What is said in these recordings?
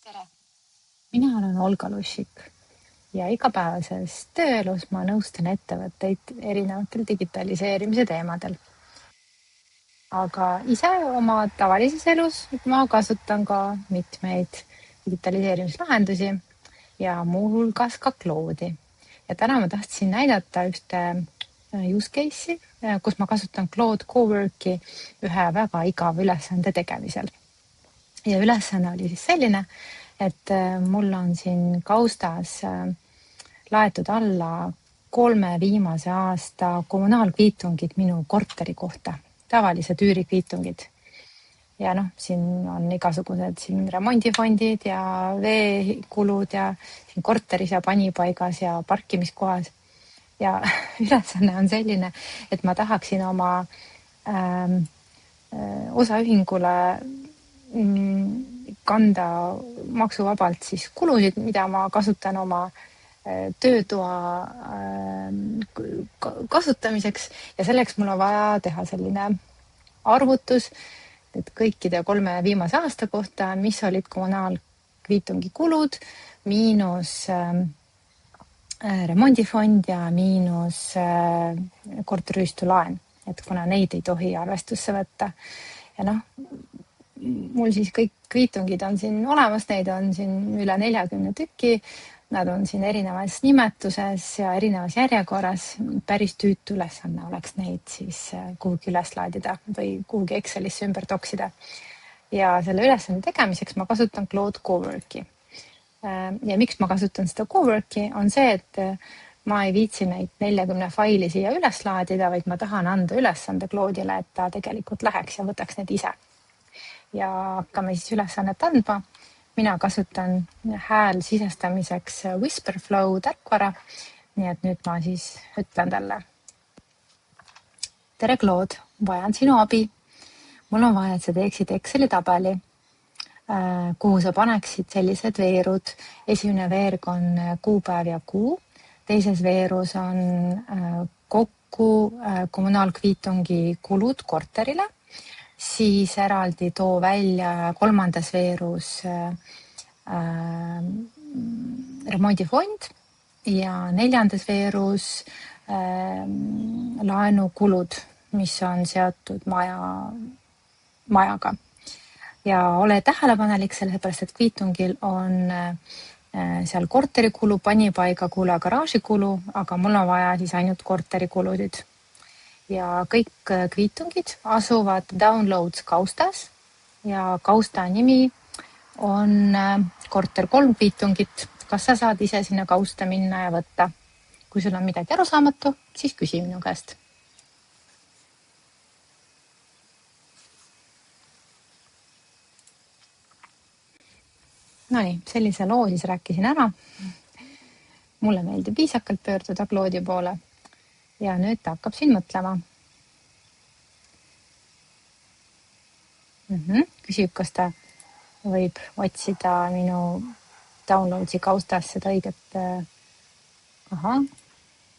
Tere! Mina olen Olga Lussik ja igapäevases tööelus ma nõustan ettevõtteid erinevatel digitaliseerimise teemadel. Aga ise oma tavalises elus ma kasutan ka mitmeid digitaliseerimislahendusi ja muuhulgas ka Claude'i. Ja täna ma tahtsin näidata ühte use case'i, kus ma kasutan Claude Coworki ühe väga igava ülesande tegemisel. Ja ülesanne oli siis selline, et mul on siin kaustas laetud alla 3 viimase aasta kommunaalkviitungid minu korteri kohta, tavalised üürikviitungid. Ja siin on igasugused siin remondifondid ja veekulud ja siin korteris ja panipaigas ja parkimiskohas. Ja ülesanne on selline, et ma tahaksin oma osaühingule kanda maksuvabalt siis kulusid, mida ma kasutan oma töötoa kasutamiseks ja selleks mul on vaja teha selline arvutus, et kõikide 3 viimase aasta kohta, mis olid kommunaalkviitungi kulud, miinus remondifond ja miinus korteriühistu laen, et kuna neid ei tohi arvestusse võtta. Ja mul siis kõik kviitungid on siin olemas, neid on siin üle 40 tükki. Nad on siin erinevas nimetuses ja erinevas järjekorras. Päris tüütu ülesanne oleks neid siis kuhugi üles laadida või kuhugi Excelisse ümber toksida. Ja selle ülesande tegemiseks ma kasutan Claude Coworki. Ja miks ma kasutan seda Coworki on see, et ma ei viitsi neid 40 faili siia üles laadida, vaid ma tahan anda ülesande Claude'ile, et ta tegelikult läheks ja võtaks need ise. Ja hakkame siis ülesannet andma. Mina kasutan hääl sisestamiseks Whisperflow tarkvara, nii et nüüd ma siis ütlen talle. Tere Claude, vajan sinu abi. Mul on vaja, et sa teeksid Exceli tabeli, kuhu sa paneksid sellised veerud. Esimene veerg on kuupäev ja kuu, teises veerus on kokku kommunaalkviitungi kulud korterile, siis eraldi too välja 3. veerus remondifond ja 4. veerus laenukulud, mis on seotud majaga. Ja ole tähelepanelik, sellepärast et kviitungil on seal korterikulu, panipaigakulu ja garaažikulu, aga mul on vaja siis ainult korterikulusid. Ja kõik kviitungid asuvad downloads kaustas ja kausta nimi on korter 3 kviitungit. Kas sa saad ise sinna kausta minna ja võtta? Kui sul on midagi arusaamatu, siis küsi minu käest. Nonii, sellise loo siis rääkisin ära. Mulle meeldib viisakalt pöörduda Claude'i poole. Ja nüüd ta hakkab siin mõtlema. Küsib, kas ta võib otsida minu downloadsi kaustas seda õiget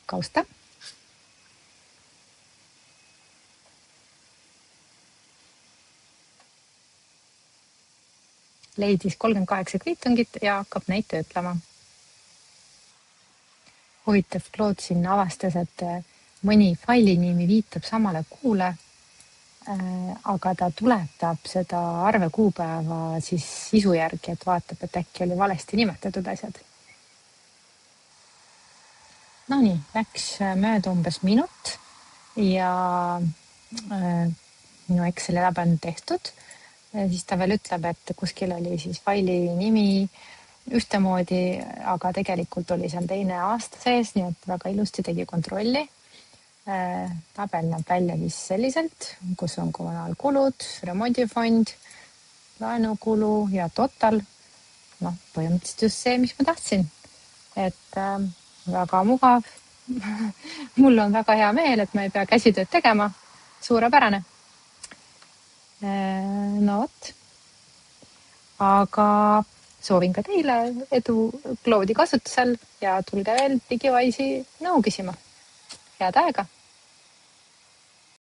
kausta. Leidis 38 kviitungit ja hakkab neid töötlema. Huvitav, Claude siin avastas, et mõni faili nimi viitab samale kuule, aga ta tuletab seda arve kuupäeva siis sisu järgi, et vaatab, et äkki oli valesti nimetatud asjad. Nonii, läks mööda umbes minut ja minu Exceli tabel on tehtud. Siis ta veel ütleb, et kuskil oli siis faili nimi ühtemoodi, aga tegelikult oli seal teine aasta sees, nii et väga ilusti tegi kontrolli. Tabel näeb välja siis selliselt, kus on kommunaalkulud, remondifond, laenukulu ja total. Põhimõtteliselt just see, mis ma tahtsin. Et väga mugav. Mul on väga hea meel, et ma ei pea käsitööd tegema. Suurepärane. No vot. Aga soovin ka teile edu Claude'i kasutusel ja tulge veel DigiWise'i nõu küsima. Head aega!